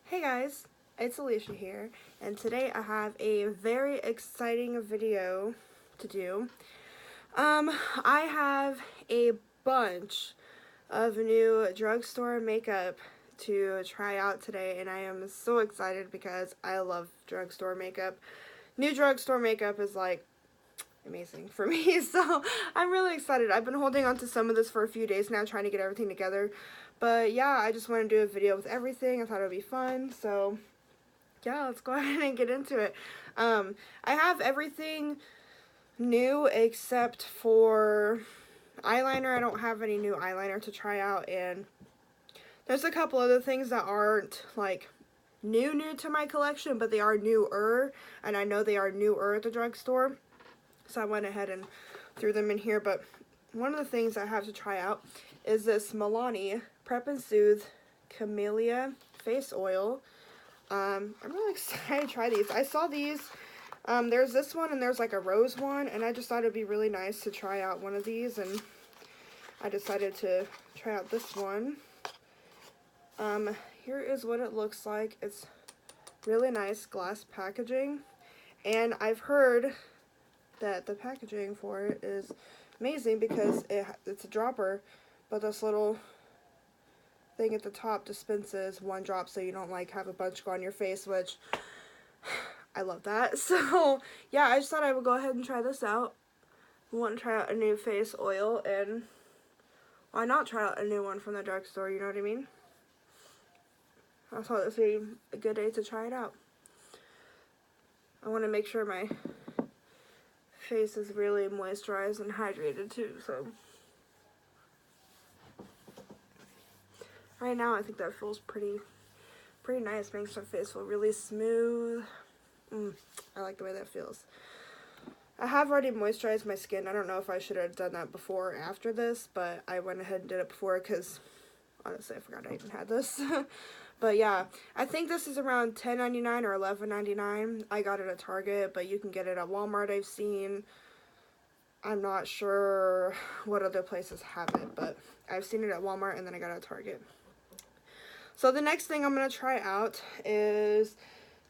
Hey guys, it's Alicia here, and today I have a very exciting video to do. I have a bunch of new drugstore makeup to try out today, and I am so excited because I love drugstore makeup. New drugstore makeup is like amazing for me, so I'm really excited. I've been holding on to some of this for a few days now, trying to get everything together. But yeah, I just want to do a video with everything. I thought it would be fun, so yeah, let's go ahead and get into it. I have everything new except for eyeliner. I don't have any new eyeliner to try out, and there's a couple other things that aren't like new to my collection, but they are newer, and I know they are newer at the drugstore, so I went ahead and threw them in here. But one of the things I have to try out is this Milani Prep and Soothe Camellia Face Oil. I'm really excited to try these. I saw these, there's this one and there's like a rose one, and I just thought it'd be really nice to try out one of these, and I decided to try out this one. Here is what it looks like. It's really nice glass packaging, and I've heard that the packaging for it is amazing because it's a dropper, but this little thing at the top dispenses one drop so you don't like have a bunch go on your face, which I love that. So yeah, I just thought I would go ahead and try this out. I want to try out a new face oil, and why not try out a new one from the drugstore, you know what I mean? I thought this would be a good day to try it out. I want to make sure my face is really moisturized and hydrated too, so right now I think that feels pretty nice. Makes my face feel really smooth. I like the way that feels. I have already moisturized my skin. I don't know if I should have done that before or after this, but I went ahead and did it before because honestly I forgot I even had this. But yeah, I think this is around $10.99 or $11.99. I got it at Target, but you can get it at Walmart, I've seen. I'm not sure what other places have it, but I've seen it at Walmart, and then I got it at Target. So the next thing I'm going to try out is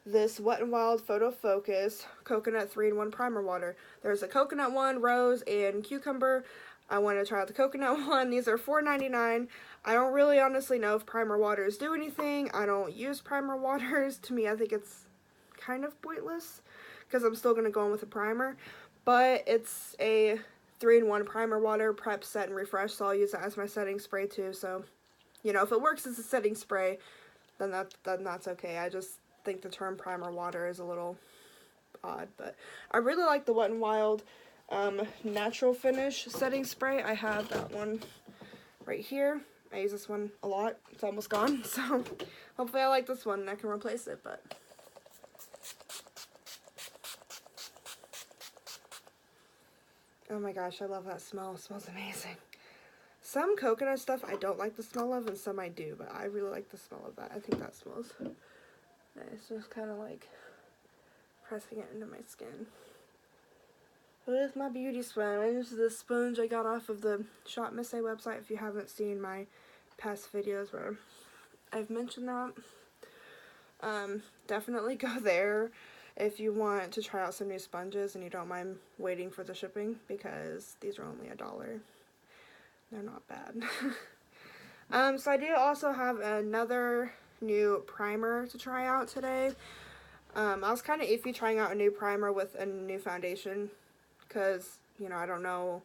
this Wet n Wild Photo Focus Coconut 3-in-1 Primer Water. There's a coconut one, rose, and cucumber. I want to try out the coconut one. These are $4.99. I don't really honestly know if primer waters do anything. I don't use primer waters. To me, I think it's kind of pointless because I'm still going to go in with a primer. But it's a 3-in-1 primer water, prep, set, and refresh, so I'll use that as my setting spray too. So, you know, if it works as a setting spray, then that's okay. I just think the term primer water is a little odd, but I really like the Wet n Wild Natural Finish setting spray. I have that one right here. I use this one a lot. It's almost gone, so hopefully I like this one and I can replace it. But oh my gosh, I love that smell. It smells amazing. Some coconut stuff I don't like the smell of, and some I do, but I really like the smell of that. I think that smells nice. Just kind of like pressing it into my skin. With my beauty sponge. This is the sponge I got off of the Shop Miss A website. If you haven't seen my past videos where I've mentioned that, definitely go there if you want to try out some new sponges and you don't mind waiting for the shipping, because these are only $1. They're not bad. So I do also have another new primer to try out today. I was kind of iffy trying out a new primer with a new foundation because, you know, I don't know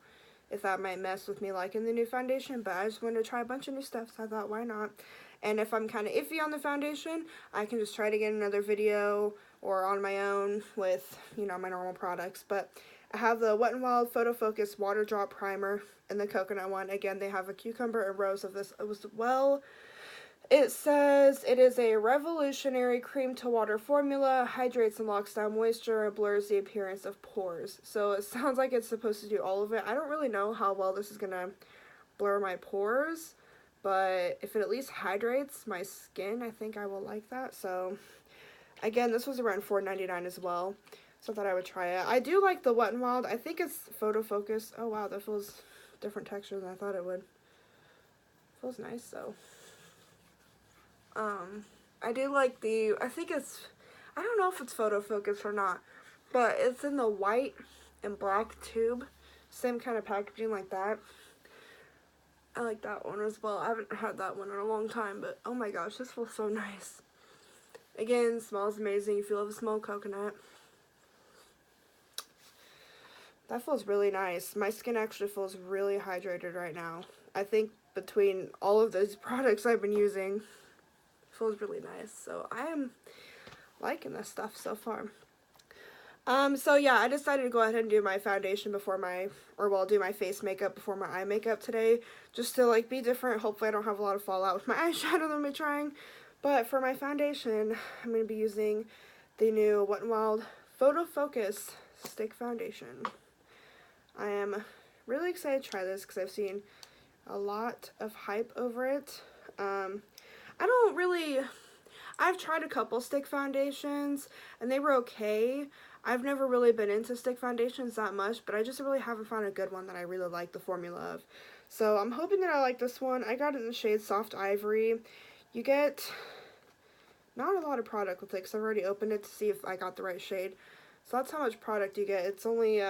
if that might mess with me liking the new foundation, but I just wanted to try a bunch of new stuff, so I thought, why not? And if I'm kind of iffy on the foundation, I can just try to get another video or on my own with, you know, my normal products. But I have the Wet n Wild Photo Focus Water Drop Primer and the coconut one. Again, they have a cucumber and rose of this as well. It says it is a revolutionary cream to water formula, hydrates and locks down moisture, and blurs the appearance of pores. So it sounds like it's supposed to do all of it. I don't really know how well this is going to blur my pores, but if it at least hydrates my skin, I think I will like that. So again, this was around $4.99 as well, so I thought I would try it. I do like the Wet n Wild. I think it's Photo Focus. Oh wow, that feels different texture than I thought it would. Feels nice though. I do like the, I think it's, I don't know if it's photo focus or not, but it's in the white and black tube. Same kind of packaging like that. I like that one as well. I haven't had that one in a long time, but oh my gosh, this feels so nice. Again, smells amazing if you love the smell of coconut. That feels really nice. My skin actually feels really hydrated right now. I think between all of those products I've been using, it feels really nice. So I am liking this stuff so far. So yeah, I decided to go ahead and do my foundation before my, or well, do my face makeup before my eye makeup today, just to like be different. Hopefully I don't have a lot of fallout with my eyeshadow that I'm trying. But for my foundation, I'm going to be using the new Wet n Wild Photo Focus Stick Foundation. I am really excited to try this because I've seen a lot of hype over it. I've tried a couple stick foundations and they were okay. I've never really been into stick foundations that much, but I just really haven't found a good one that I really like the formula of. So I'm hoping that I like this one. I got it in the shade Soft Ivory. You get not a lot of product with it because I've already opened it to see if I got the right shade. So that's how much product you get. It's only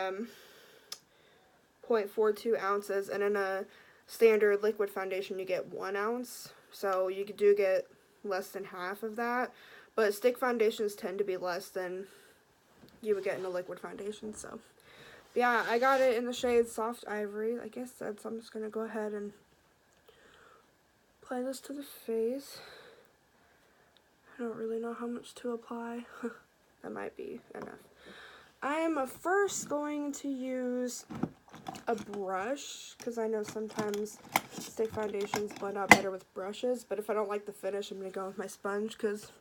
0.42 ounces, and in a standard liquid foundation you get 1 ounce. So you do get less than half of that. But stick foundations tend to be less than you would get in a liquid foundation. So yeah, I got it in the shade Soft Ivory, like I said, so I'm just going to go ahead and apply this to the face. I don't really know how much to apply. That might be enough. I am first going to use a brush, because I know sometimes stick foundations blend out better with brushes, but if I don't like the finish, I'm going to go with my sponge, because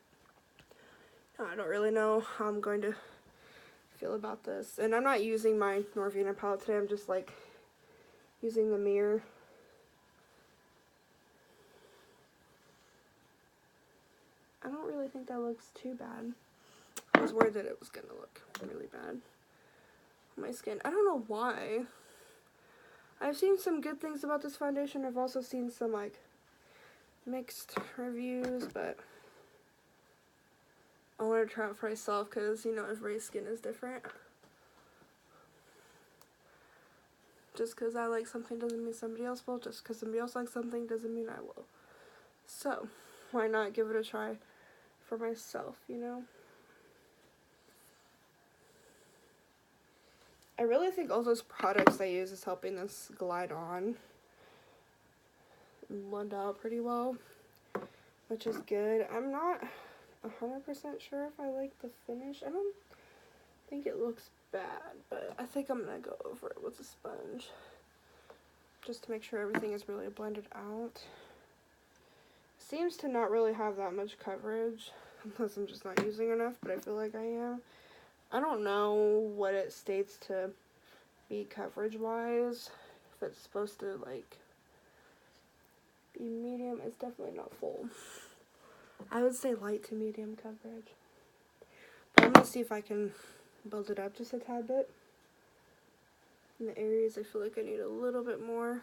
I don't really know how I'm going to feel about this. And I'm not using my Norvina palette today, I'm just like using the mirror. I don't really think that looks too bad. I was worried that it was going to look really bad on my skin. I don't know why. I've seen some good things about this foundation. I've also seen some like mixed reviews, but I want to try it for myself because, you know, everybody's skin is different. Just because I like something doesn't mean somebody else will. Just because somebody else likes something doesn't mean I will. So, why not give it a try for myself, you know? I really think all those products I use is helping this glide on and blend out pretty well, which is good. I'm not 100% sure if I like the finish. I don't think it looks bad, but I think I'm going to go over it with a sponge just to make sure everything is really blended out. Seems to not really have that much coverage, unless I'm just not using enough, but I feel like I am. I don't know what it states to be coverage-wise. If it's supposed to, like, be medium, it's definitely not full. I would say light to medium coverage. But I'm going to see if I can build it up just a tad bit. In the areas I feel like I need a little bit more.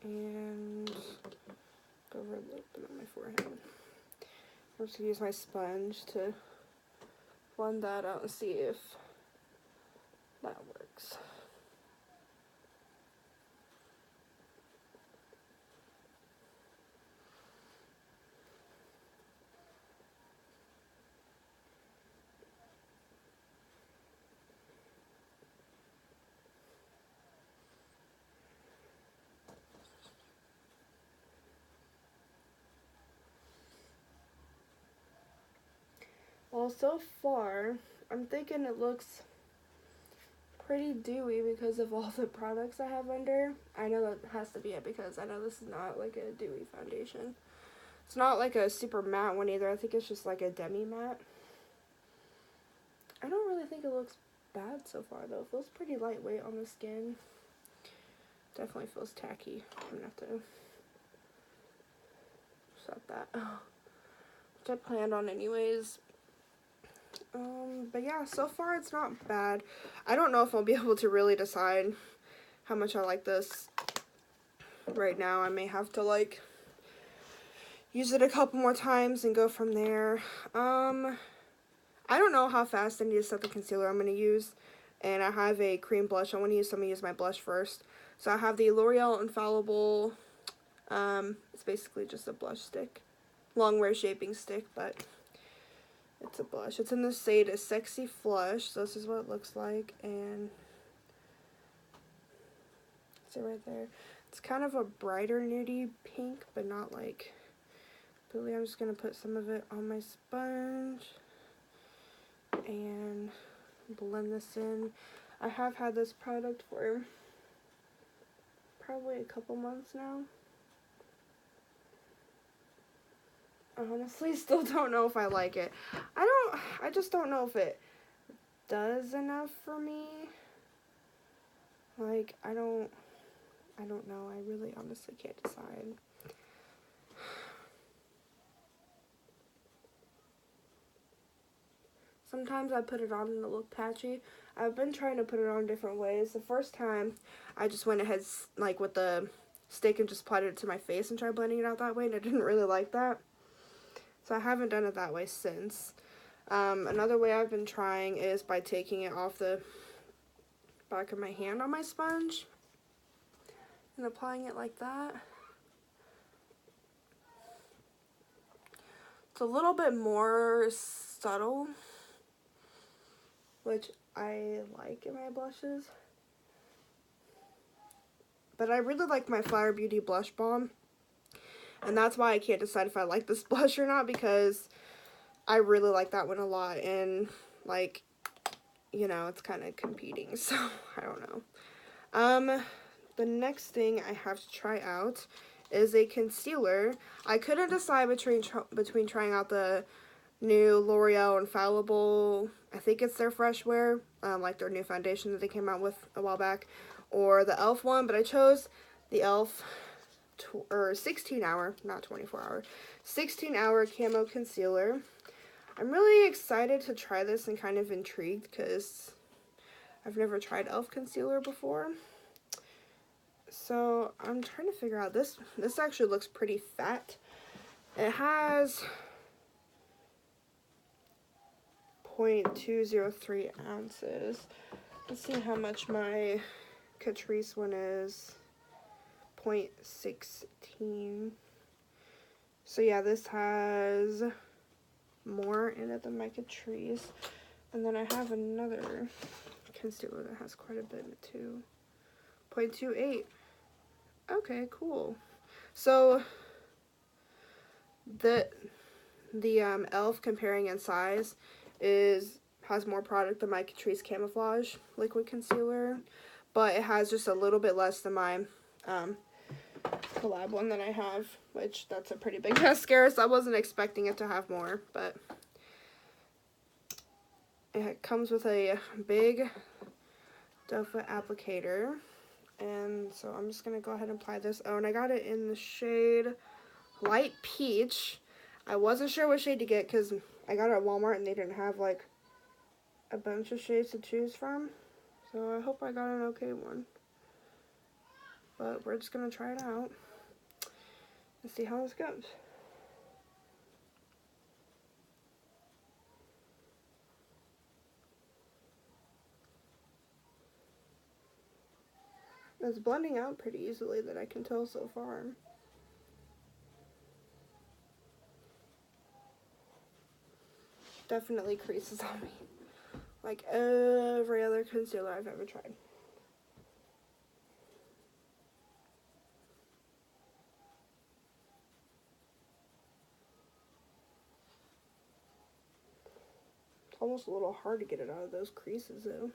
And go over a little bit on my forehead. I'm just going to use my sponge to blend that out and see if that works. Well, so far, I'm thinking it looks pretty dewy because of all the products I have under. I know that has to be it because I know this is not like a dewy foundation. It's not like a super matte one either. I think it's just like a demi matte. I don't really think it looks bad so far though. It feels pretty lightweight on the skin. Definitely feels tacky. I'm gonna have to set that. Which I planned on anyways. But yeah, so far it's not bad. I don't know if I'll be able to really decide how much I like this right now. I may have to like use it a couple more times and go from there. I don't know how fast I need to set the concealer I'm going to use. And I have a cream blush. I'm going to use my blush first. So I have the L'Oreal Infallible. It's basically just a blush stick. Longwear shaping stick, but it's a blush. It's in the shade Sexy Flush. So this is what it looks like. And see right there. It's kind of a brighter nudie pink, but not like really. I'm just going to put some of it on my sponge and blend this in. I have had this product for probably a couple months now. I honestly still don't know if I like it. I just don't know if it does enough for me. Like, I don't know. I really honestly can't decide. Sometimes I put it on and it look patchy. I've been trying to put it on different ways. The first time, I just went ahead like with the stick and just applied it to my face and tried blending it out that way, and I didn't really like that. So I haven't done it that way since. Another way I've been trying is by taking it off the back of my hand on my sponge and applying it like that. It's a little bit more subtle, which I like in my blushes. But I really like my Flower Beauty Blush Balm. And that's why I can't decide if I like this blush or not, because I really like that one a lot. And, like, you know, it's kind of competing. So, I don't know. The next thing I have to try out is a concealer. I couldn't decide between trying out the new L'Oreal Infallible, I think it's their Fresh Wear, like their new foundation that they came out with a while back, or the e.l.f. one, but I chose the e.l.f. 16-hour, not 24-hour, 16-hour camo concealer. I'm really excited to try this and kind of intrigued because I've never tried e.l.f. concealer before. So I'm trying to figure out this actually looks pretty fat. It has 0.203 ounces. Let's see how much my Catrice one is. 0.16. So yeah, this has more in it than my Catrice. And then I have another concealer that has quite a bit in it too. 0.28. Okay, cool. So the e.l.f. comparing in size has more product than my Catrice Camouflage liquid concealer, but it has just a little bit less than my collab one that I have, which that's a pretty big mascara, so I wasn't expecting it to have more, but it comes with a big doe foot applicator, and so I'm just gonna go ahead and apply this. Oh, and I got it in the shade Light Peach. I wasn't sure what shade to get because I got it at Walmart and they didn't have like a bunch of shades to choose from, so I hope I got an okay one. But we're just gonna try it out and see how this goes. It's blending out pretty easily that I can tell so far. Definitely creases on me, like every other concealer I've ever tried. It's almost a little hard to get it out of those creases though.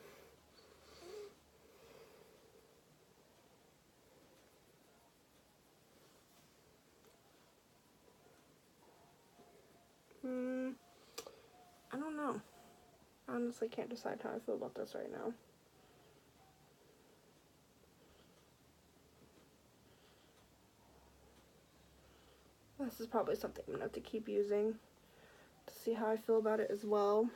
I don't know. I honestly can't decide how I feel about this right now. This is probably something I'm going to have to keep using to see how I feel about it as well.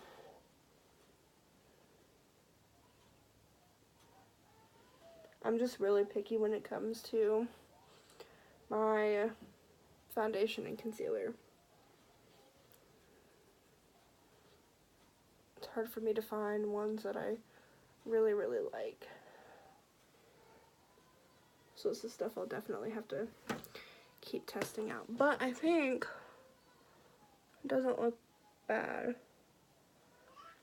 I'm just really picky when it comes to my foundation and concealer. It's hard for me to find ones that I really, really like. So this is stuff I'll definitely have to keep testing out. But I think it doesn't look bad.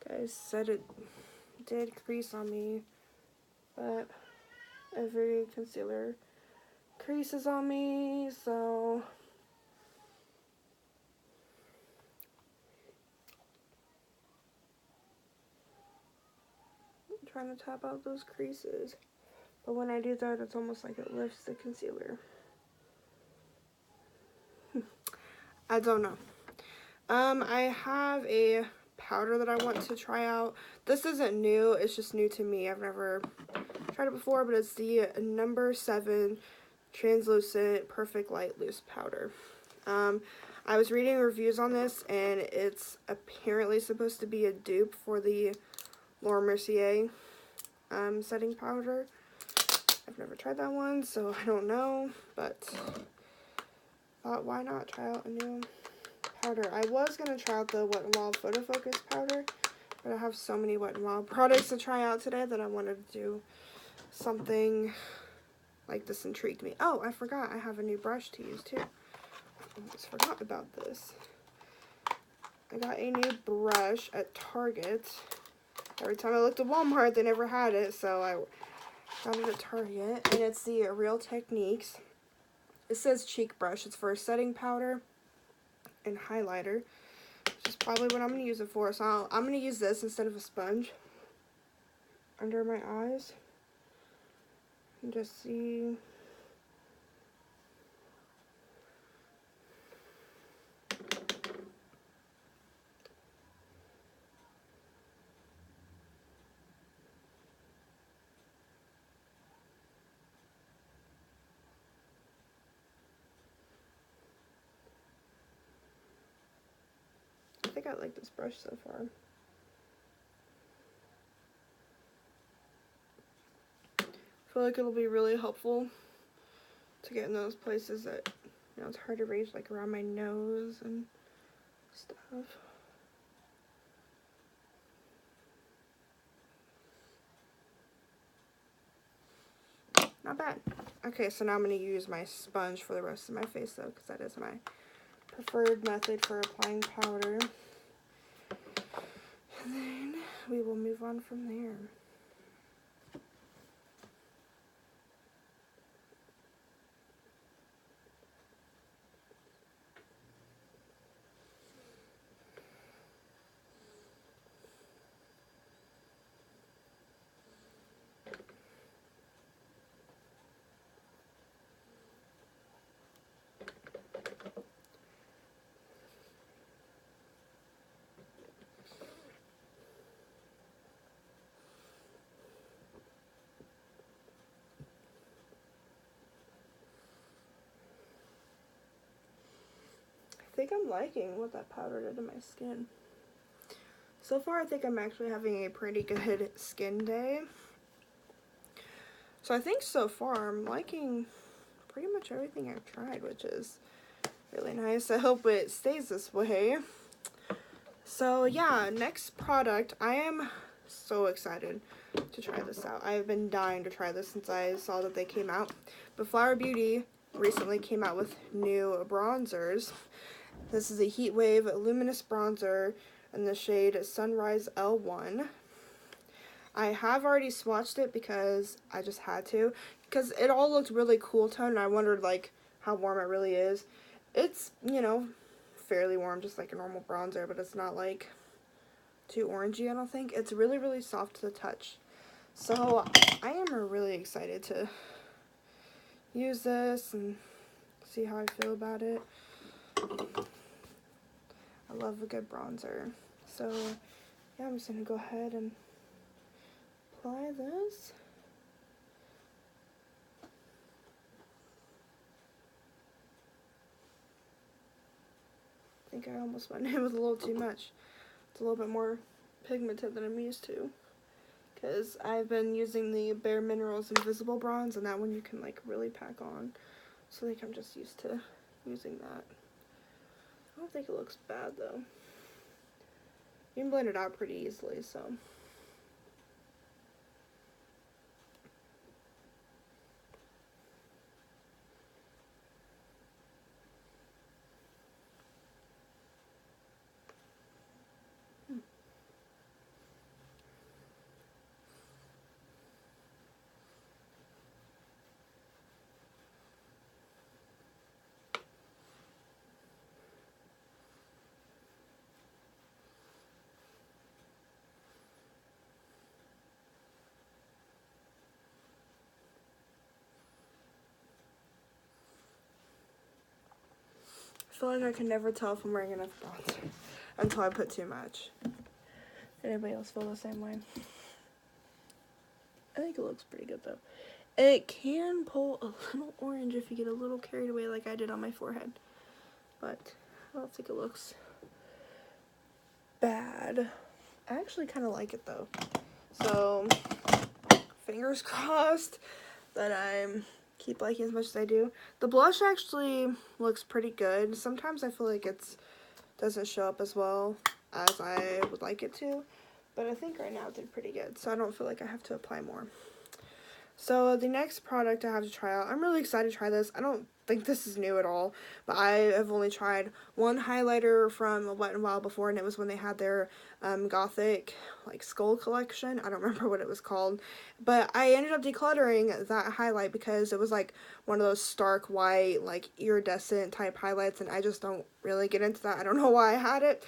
Guys said it did crease on me, but every concealer creases on me, so I'm trying to tap out those creases. But when I do that, it's almost like it lifts the concealer. I don't know. I have a powder that I want to try out. This isn't new, it's just new to me. I've never tried it before, but it's the number 7 translucent perfect light loose powder. I was reading reviews on this, and it's apparently supposed to be a dupe for the Laura Mercier setting powder. I've never tried that one, so I don't know, but thought why not try out a new powder. I was going to try out the Wet n Wild Photo Focus powder, but I have so many Wet n Wild products to try out today that I wanted to do something like this. Intrigued me. Oh, I forgot I have a new brush to use too. I almost forgot about this. I got a new brush at Target. Every time I looked at Walmart, they never had it, so I got it at Target, and it's the Real Techniques. It says cheek brush. It's for a setting powder and highlighter, which is probably what I'm going to use it for. So I'm going to use this instead of a sponge under my eyes and just see. I think I like this brush so far. I feel like it'll be really helpful to get in those places that, you know, it's hard to reach, like around my nose and stuff. Not bad. Okay, so now I'm going to use my sponge for the rest of my face, though, because that is my preferred method for applying powder. And then we will move on from there. I think I'm liking what that powder did to my skin. So far, I think I'm actually having a pretty good skin day. So I think so far I'm liking pretty much everything I've tried, which is really nice. I hope it stays this way. So yeah, next product. I am so excited to try this out. I've been dying to try this since I saw that they came out. But Flower Beauty recently came out with new bronzers. This is a Heat Wave Luminous Bronzer in the shade Sunrise L1. I have already swatched it because I just had to, because it all looked really cool tone, and I wondered like how warm it really is. It's, you know, fairly warm, just like a normal bronzer, but it's not like too orangey, I don't think. It's really, really soft to the touch. So I am really excited to use this and see how I feel about it. I love a good bronzer. So yeah, I'm just going to go ahead and apply this. I think I almost went in with a little too much. It's a little bit more pigmented than I'm used to, because I've been using the Bare Minerals Invisible Bronze, and that one you can like really pack on. So I think I'm just used to using that. I don't think it looks bad though. You can blend it out pretty easily, so. I feel like I can never tell if I'm wearing enough bronzer until I put too much. Anybody else feel the same way? I think it looks pretty good though. It can pull a little orange if you get a little carried away like I did on my forehead. But I don't think it looks bad. I actually kind of like it though. So, fingers crossed that I keep liking as much as I do. The blush actually looks pretty good. Sometimes I feel like it doesn't show up as well as I would like it to. But I think right now it did pretty good. So I don't feel like I have to apply more. So the next product I have to try out, I'm really excited to try this. I don't think this is new at all, but I have only tried one highlighter from Wet n Wild before, and it was when they had their gothic like skull collection. I don't remember what it was called, but I ended up decluttering that highlight because it was like one of those stark white like iridescent type highlights, and I just don't really get into that. I don't know why I had it.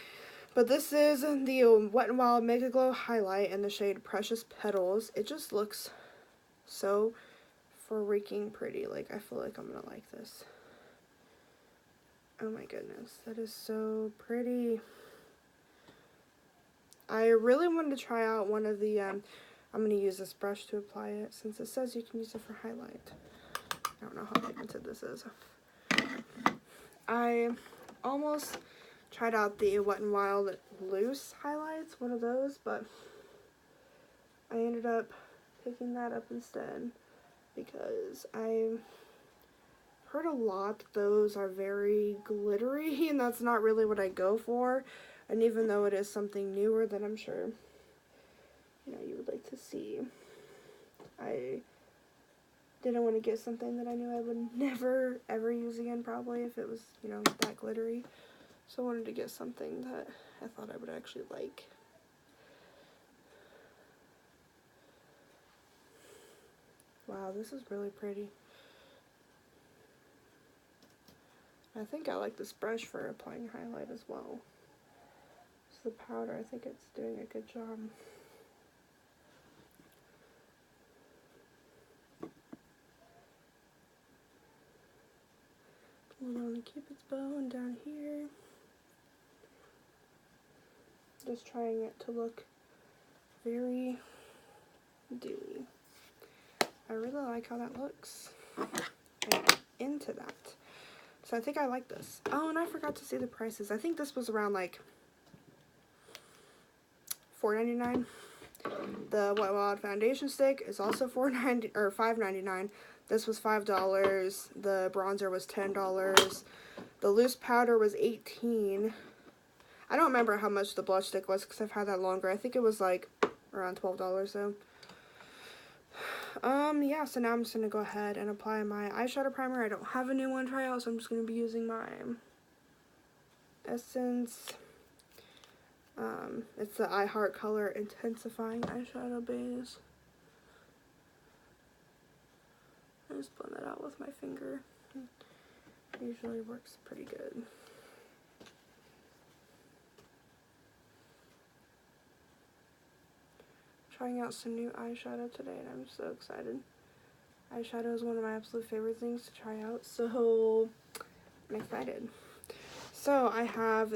But this is the Wet n Wild Mega Glow highlight in the shade Precious Petals. It just looks so freaking pretty. Like, I feel like I'm gonna like this. Oh my goodness, that is so pretty. I really wanted to try out one of the, I'm gonna use this brush to apply it since it says you can use it for highlight. I don't know how pigmented this is. I almost tried out the Wet n Wild loose highlights, one of those, but I ended up picking that up instead because I heard a lot those are very glittery, and that's not really what I go for. And even though it is something newer that I'm sure you would like to see, I didn't want to get something that I knew I would never ever use again, probably, if it was that glittery. So I wanted to get something that I thought I would actually like. Wow, this is really pretty. I think I like this brush for applying highlight as well. It's the powder. I think it's doing a good job. One on the Cupid's bow and down here. Just trying it to look very dewy. I really like how that looks. I'm into that. So I think I like this. Oh, and I forgot to say the prices. I think this was around like $4.99. The Wet n Wild foundation stick is also $4.90 or $5.99. This was $5. The bronzer was $10. The loose powder was $18. I don't remember how much the blush stick was because I've had that longer. I think it was like around $12 though. Yeah, so now I'm just going to go ahead and apply my eyeshadow primer. I don't have a new one to try out, so I'm just going to be using my Essence. It's the I Heart Color Intensifying Eyeshadow Base. I just blend that out with my finger. It usually works pretty good. Trying out some new eyeshadow today, and I'm so excited. Eyeshadow is one of my absolute favorite things to try out, so I'm excited. So I have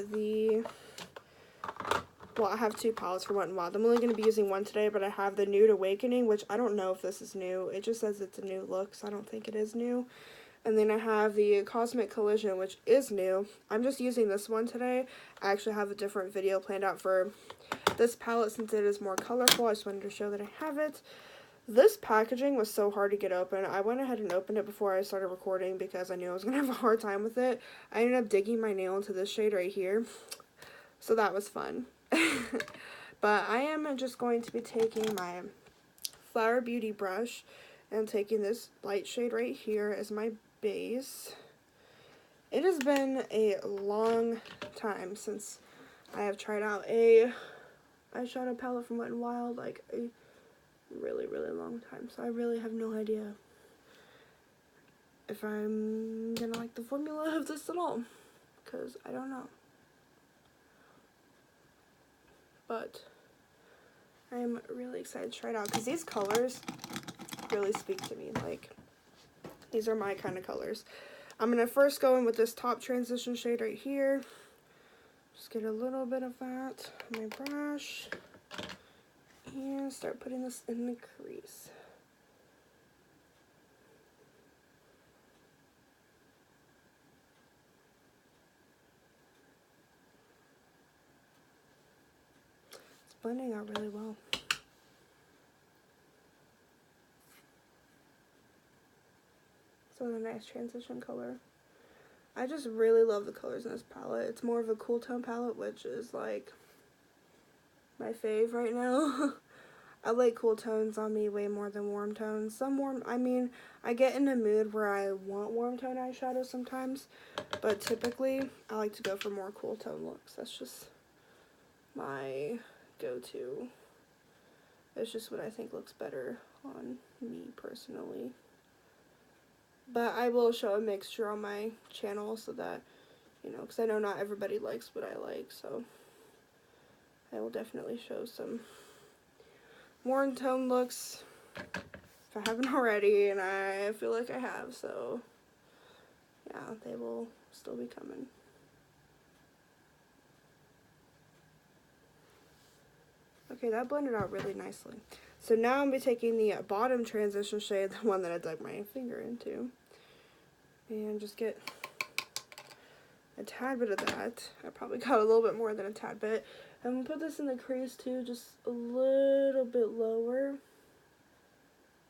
I have two palettes for Wet n Wild. I'm only going to be using one today, but I have the Nude Awakening, which I don't know if this is new. It just says it's a new look, so I don't think it is new. And then I have the Cosmic Collision, which is new. I'm just using this one today. I actually have a different video planned out for this palette since it is more colorful. I just wanted to show that I have it. This packaging was so hard to get open. I went ahead and opened it before I started recording because I knew I was going to have a hard time with it. I ended up digging my nail into this shade right here. So that was fun. But I am just going to be taking my Flower Beauty brush and taking this light shade right here as my base. It has been a long time since I have tried out a eyeshadow palette from Wet n Wild, like a really, really long time. So I really have no idea if I'm gonna like the formula of this at all, because I don't know. But I'm really excited to try it out because these colors really speak to me. Like, these are my kind of colors. I'm gonna first go in with this top transition shade right here. Just get a little bit of that on my brush and start putting this in the crease. It's blending out really well. So a nice transition color. I just really love the colors in this palette. It's more of a cool tone palette, which is like my fave right now. I like cool tones on me way more than warm tones. I get in a mood where I want warm tone eyeshadow sometimes, but typically I like to go for more cool tone looks. That's just my go-to. It's just what I think looks better on me personally. But I will show a mixture on my channel so that, because I know not everybody likes what I like, so I will definitely show some warm tone looks if I haven't already, and I feel like I have, so yeah, they will still be coming. Okay, that blended out really nicely. So now I'm going to be taking the bottom transition shade, the one that I dug my finger into, and just get a tad bit of that. I probably got a little bit more than a tad bit. I'm going to put this in the crease too, just a little bit lower,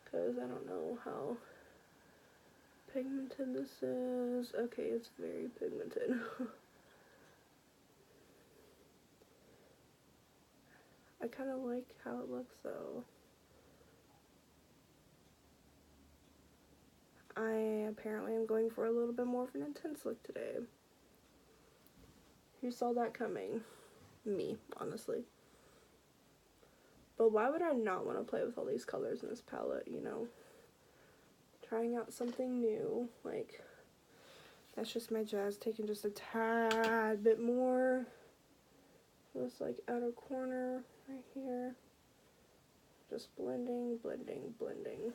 because I don't know how pigmented this is. Okay, it's very pigmented. I kind of like how it looks though. I apparently am going for a little bit more of an intense look today. Who saw that coming? Me, honestly. But why would I not want to play with all these colors in this palette, Trying out something new, like, that's just my jazz. Taking just a tad bit more. This, like, outer corner right here. Just blending, blending, blending.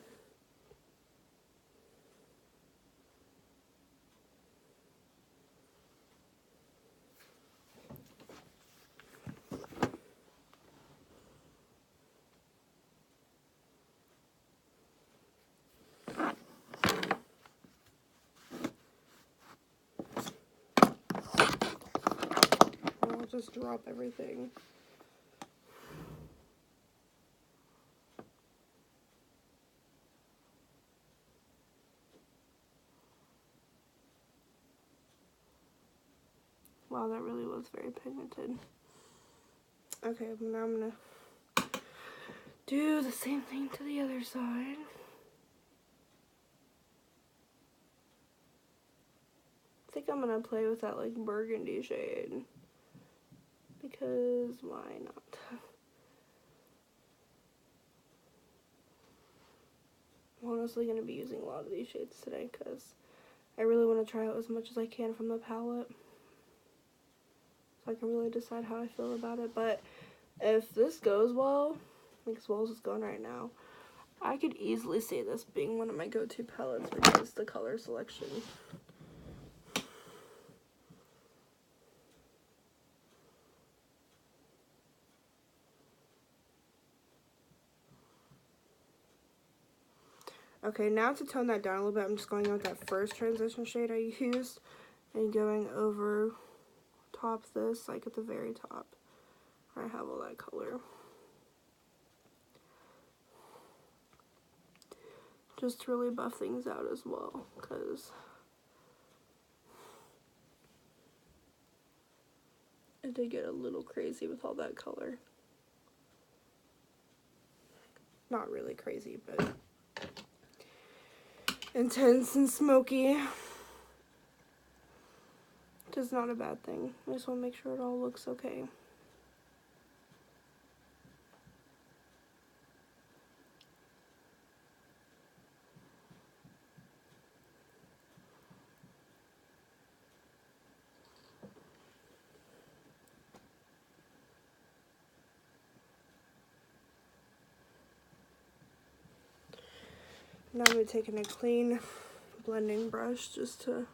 I'll just drop everything. Wow, that really was very pigmented. Okay, now I'm gonna do the same thing to the other side. I think I'm gonna play with that, like, burgundy shade, because why not? I'm honestly gonna be using a lot of these shades today, because I really want to try out as much as I can from the palette, so I can really decide how I feel about it. But if this goes well, like as well as it's going right now, I could easily see this being one of my go-to palettes because the color selection. Okay, now to tone that down a little bit, I'm just going in with that first transition shade I used and going over top this, like at the very top where I have all that color. just to really buff things out as well, because it did get a little crazy with all that color. Not really crazy, but intense and smoky. Which is not a bad thing. I just want to make sure it all looks okay. Now I'm taking a clean blending brush just to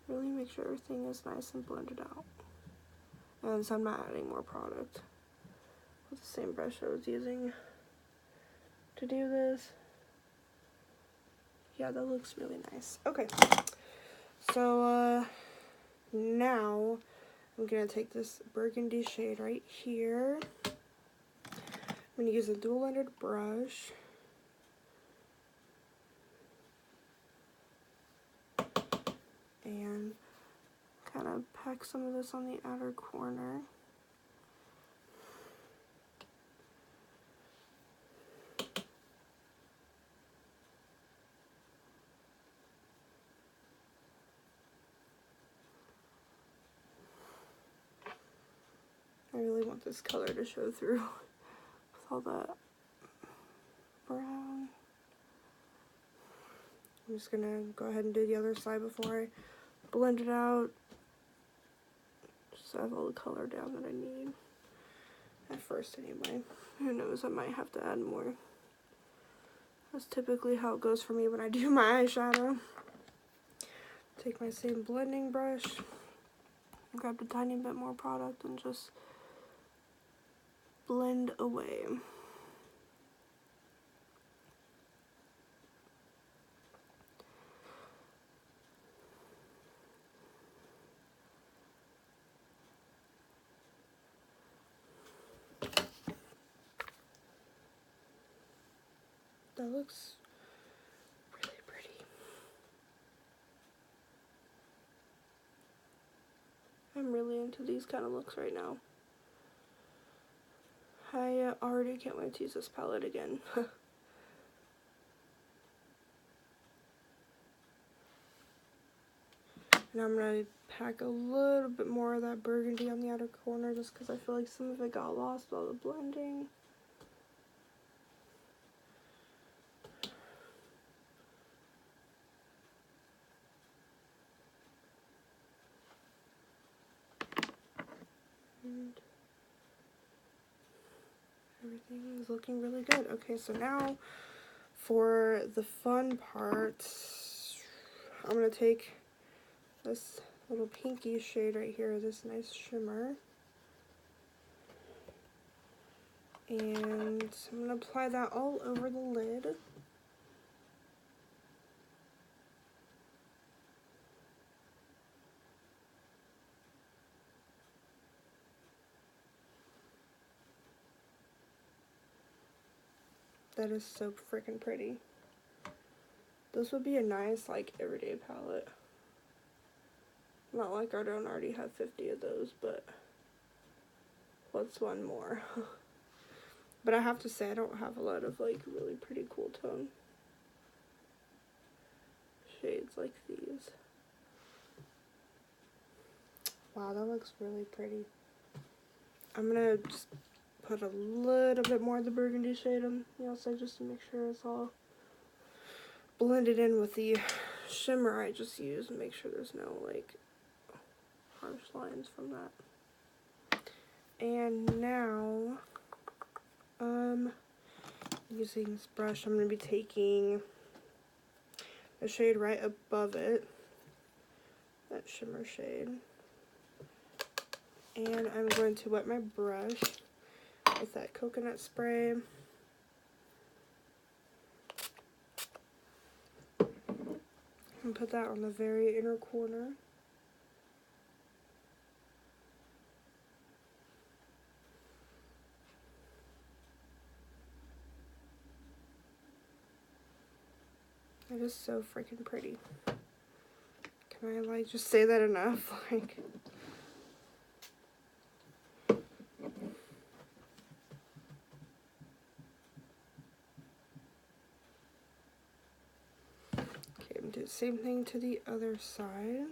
really make sure everything is nice and blended out. And so I'm not adding more product with the same brush I was using to do this. Yeah, that looks really nice. Okay, so now I'm gonna take this burgundy shade right here. I'm gonna use a dual-ended brush. And kind of pack some of this on the outer corner. I really want this color to show through with all that brown. I'm just gonna go ahead and do the other side before I blend it out. Just have all the color down that I need. At first anyway. Who knows, I might have to add more. That's typically how it goes for me when I do my eyeshadow. Take my same blending brush, grab a tiny bit more product, and just blend away. That looks really pretty. I'm really into these kind of looks right now. I already can't wait to use this palette again. And I'm going to pack a little bit more of that burgundy on the outer corner just because I feel like some of it got lost while the blending. And everything is looking really good. Okay, so now for the fun part, I'm going to take this little pinky shade right here, this nice shimmer. And I'm going to apply that all over the lid. That is so freaking pretty. This would be a nice, like, everyday palette. Not like I don't already have 50 of those, but what's one more? But I have to say, I don't have a lot of, like, really pretty cool tone shades like these. Wow, that looks really pretty. I'm gonna just put a little bit more of the burgundy shade on the outside just to make sure it's all blended in with the shimmer I just used and make sure there's no, like, harsh lines from that. And now, using this brush, I'm going to be taking a shade right above it, that shimmer shade, and I'm going to wet my brush with that coconut spray. And put that on the very inner corner. It is so freaking pretty. Can I, like, just say that enough? Like... Okay, I'm doing the same thing to the other side.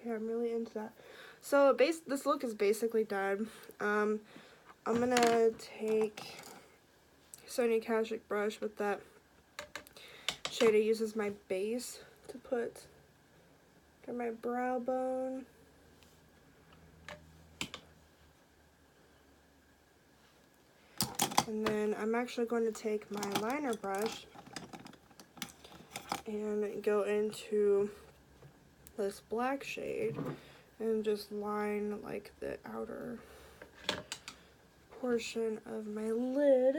Okay, I'm really into that. So this look is basically done. I'm gonna take Sonia Kashuk brush with that shade I use as my base to put on my brow bone. And then I'm actually going to take my liner brush and go into this black shade and just line like the outer portion of my lid.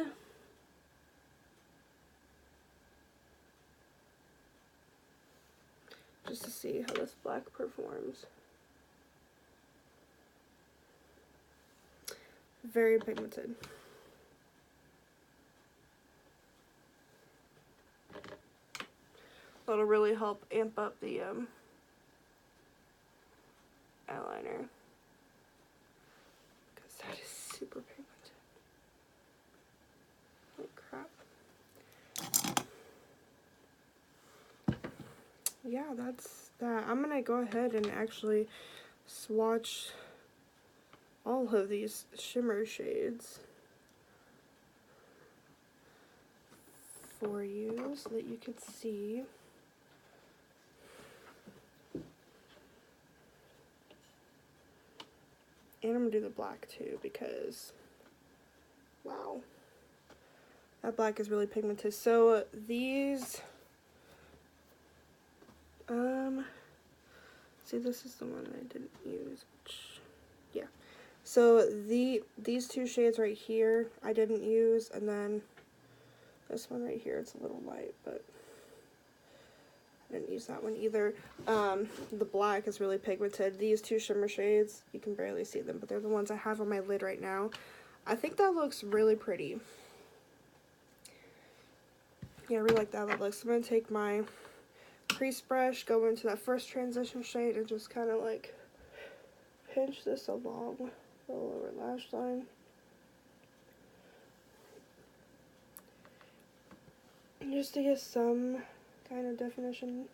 Just to see how this black performs. Very pigmented. That'll really help amp up the eyeliner, because that is super pigmented. Like crap. Yeah, that's that. I'm gonna go ahead and actually swatch all of these shimmer shades for you so that you could see. And I'm gonna do the black too, because wow, that black is really pigmented. So these, see, this is the one I didn't use, which, yeah. So these two shades right here I didn't use, and then this one right here, it's a little light, but I didn't use that one either. The black is really pigmented. These two shimmer shades, you can barely see them, but they're the ones I have on my lid right now. I think that looks really pretty. Yeah, I really like that looks. I'm going to take my crease brush, go into that first transition shade, and just kind of like pinch this along the lower lash line. Just to get some kind of definition.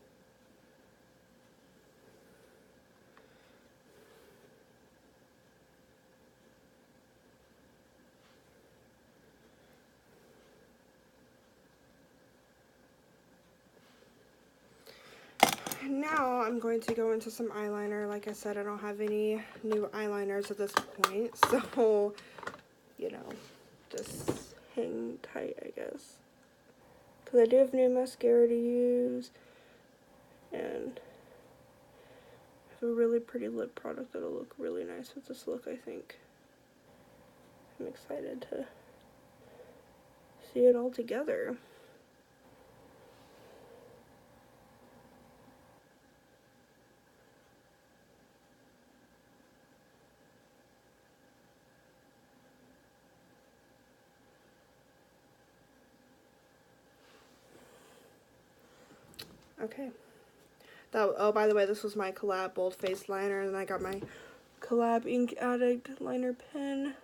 Now I'm going to go into some eyeliner. Like I said, I don't have any new eyeliners at this point, so, you know, just hang tight, I guess. Because I do have new mascara to use, and I have a really pretty lip product that'll look really nice with this look, I think. I'm excited to see it all together. Okay. Oh, by the way, this was my collab bold face liner, and I got my collab ink addict liner pen.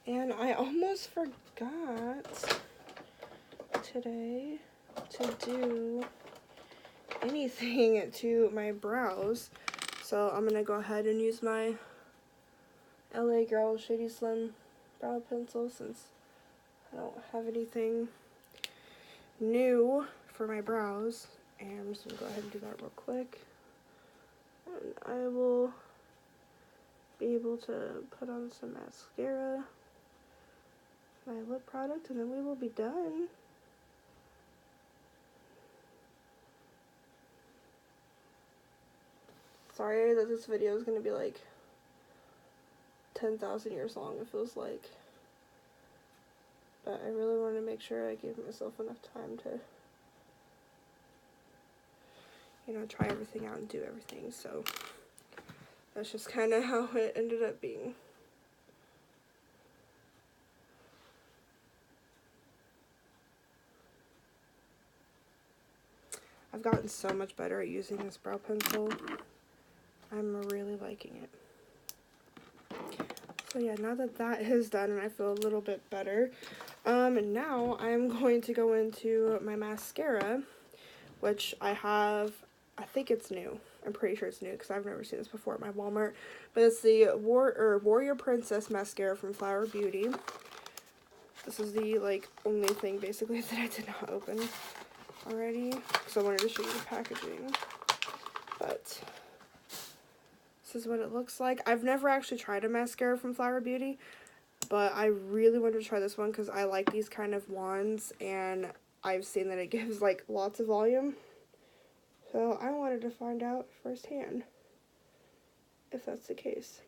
And I almost forgot today to do anything to my brows. So I'm going to go ahead and use my LA Girl Shady Slim brow pencil since I don't have anything new for my brows. And I'm just going to go ahead and do that real quick. And I will be able to put on some mascara, my lip product, and then we will be done. Sorry that this video is going to be like 10,000 years long, it feels like. But I really want to make sure I give myself enough time to, you know, try everything out and do everything. So that's just kind of how it ended up being. I've gotten so much better at using this brow pencil. I'm really liking it. So yeah, now that that is done and I feel a little bit better, now I'm going to go into my mascara, which I have, I think it's new. I'm pretty sure it's new because I've never seen this before at my Walmart. But it's the Warrior Princess mascara from Flower Beauty. This is the like only thing basically that I did not open already, so I wanted to show you the packaging. But this is what it looks like. I've never actually tried a mascara from Flower Beauty, but I really wanted to try this one because I like these kind of wands, and I've seen that it gives like lots of volume. So I wanted to find out firsthand if that's the case.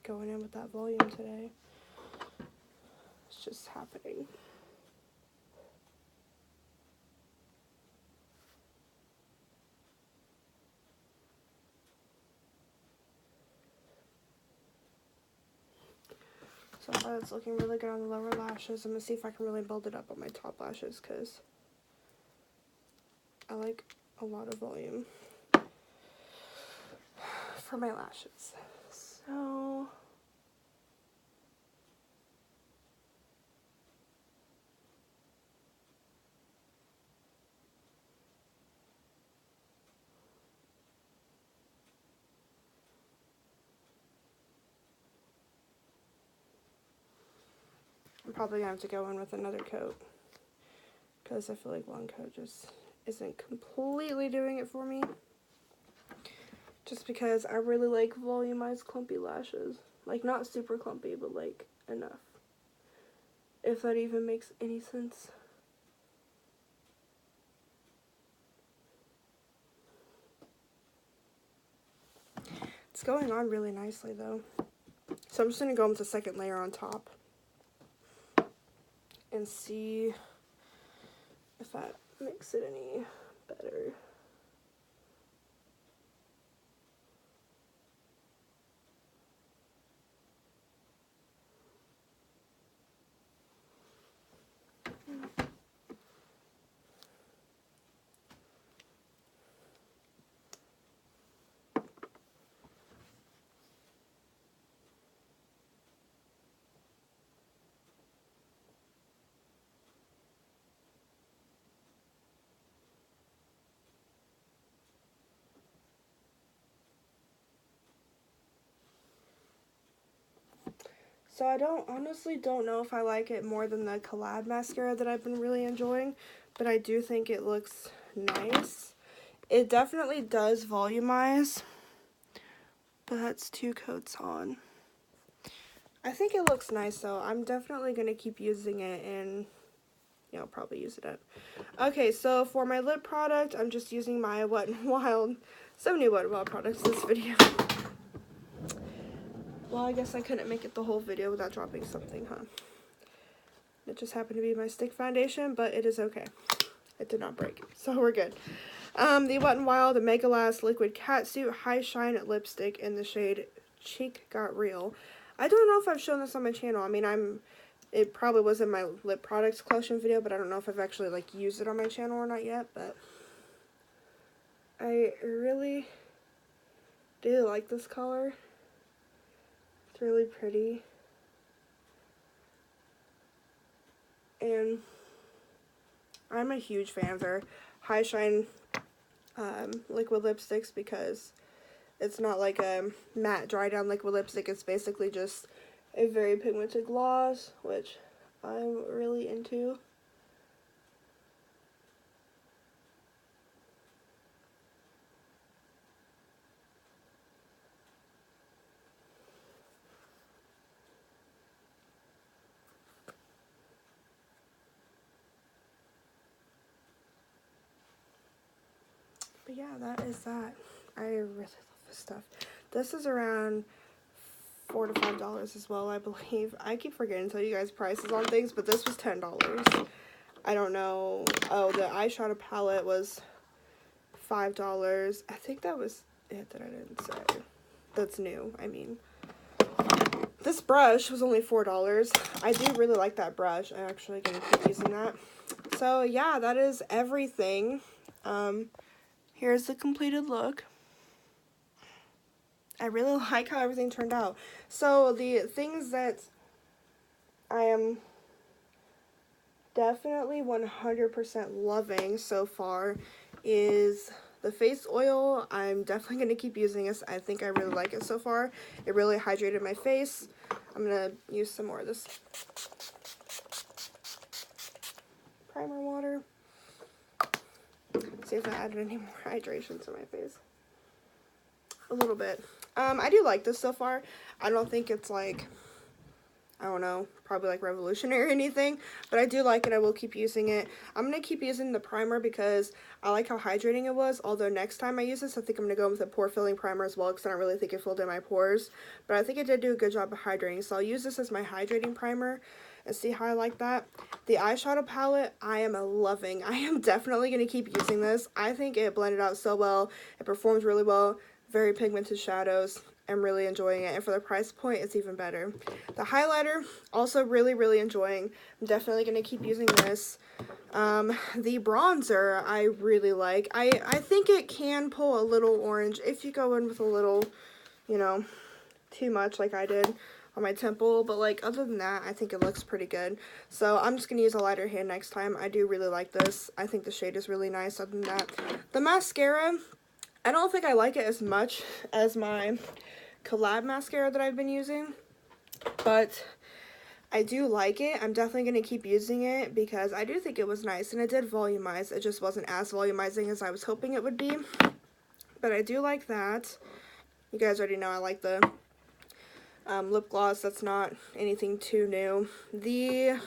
Going in with that volume today. It's just happening. So far it's looking really good on the lower lashes. I'm going to see if I can really build it up on my top lashes because I like a lot of volume for my lashes. So I'm probably going to have to go in with another coat because I feel like one coat just isn't completely doing it for me. Just because I really like volumized clumpy lashes. Like, not super clumpy, but like enough. If that even makes any sense. It's going on really nicely though. So I'm just going to go with the second layer on top and see if that makes it any better. So I honestly don't know if I like it more than the Collab mascara that I've been really enjoying, but I do think it looks nice. It definitely does volumize, but that's 2 coats on. I think it looks nice though. I'm definitely going to keep using it and, yeah, I'll probably use it up. Okay, so for my lip product, I'm just using my Wet n Wild, so many Wet n Wild products this video. Well, I guess I couldn't make it the whole video without dropping something, huh? It just happened to be my stick foundation, but it is okay. It did not break, so we're good. The Wet n Wild Mega Last Liquid Catsuit High Shine Lipstick in the shade Cheek Got Real. I don't know if I've shown this on my channel. I mean, it probably was in my lip products collection video, but I don't know if I've actually, like, used it on my channel or not yet, but I really do like this color. It's really pretty. And I'm a huge fan of their High Shine liquid lipsticks because it's not like a matte dry down liquid lipstick. It's basically just a very pigmented gloss, which I'm really into. But yeah, that is that. I really love this stuff. This is around $4 to $5 as well, I believe. I keep forgetting to tell you guys prices on things, but this was $10. I don't know. Oh, the eyeshadow palette was $5. I think that was it that I didn't say. That's new, I mean. This brush was only $4. I do really like that brush. I'm actually going to keep using that. So yeah, that is everything. Here's the completed look. I really like how everything turned out. So the things that I am definitely 100% loving so far is the face oil. I'm definitely going to keep using this. I think I really like it so far. It really hydrated my face. I'm going to use some more of this primer water. See if I added any more hydration to my face. A little bit. I do like this so far. I don't think it's like, I don't know, probably like revolutionary or anything, but I do like it. I will keep using it. I'm going to keep using the primer because I like how hydrating it was, although next time I use this, I think I'm going to go with a pore filling primer as well because I don't really think it filled in my pores, but I think it did do a good job of hydrating, so I'll use this as my hydrating primer and see how I like that. The eyeshadow palette, I am loving. I am definitely going to keep using this. I think it blended out so well. It performs really well. Very pigmented shadows. I'm really enjoying it, and for the price point, it's even better. The highlighter, also really enjoying. I'm definitely going to keep using this. The bronzer, I really like. I think it can pull a little orange if you go in with a little, you know, too much like I did on my temple, but like other than that, I think it looks pretty good. So I'm just gonna use a lighter hand next time. I do really like this. I think the shade is really nice. Other than that, the mascara, I don't think I like it as much as my collab mascara that I've been using, but I do like it. I'm definitely going to keep using it because I do think it was nice, and it did volumize. It just wasn't as volumizing as I was hoping it would be, but I do like that. You guys already know I like the lip gloss. That's not anything too new. The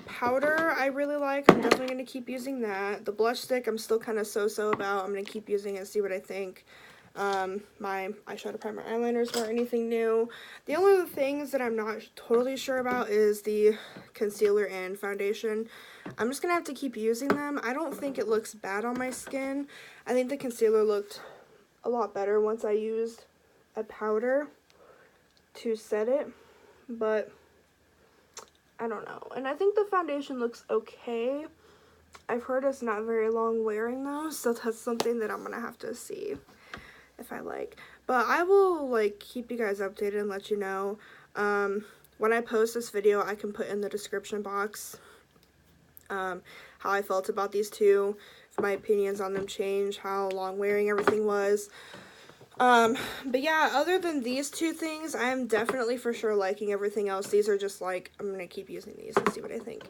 powder I really like. I'm definitely going to keep using that. The blush stick I'm still kind of so-so about. I'm going to keep using it, see what I think. My eyeshadow primer eyeliners weren't anything new. The only other things that I'm not totally sure about is the concealer and foundation. I'm just gonna have to keep using them. I don't think it looks bad on my skin. I think the concealer looked a lot better once I used a powder to set it, but I don't know. And I think the foundation looks okay. I've heard it's not very long wearing though, so that's something that I'm gonna have to see if I like. But I will like keep you guys updated and let you know. When I post this video, I can put in the description box how I felt about these two, if my opinions on them change, how long wearing everything was. But yeah, other than these two things, I'm definitely for sure liking everything else. These are just like, I'm gonna keep using these and see what I think.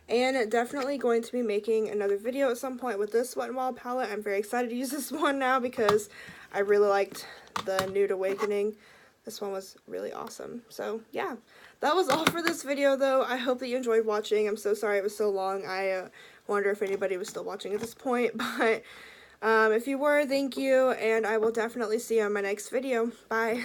And definitely going to be making another video at some point with this Wet n Wild palette. I'm very excited to use this one now because I really liked the Nude Awakening. This one was really awesome. So yeah, that was all for this video though. I hope that you enjoyed watching. I'm so sorry it was so long. I wonder if anybody was still watching at this point, but if you were, thank you, and I will definitely see you on my next video. Bye.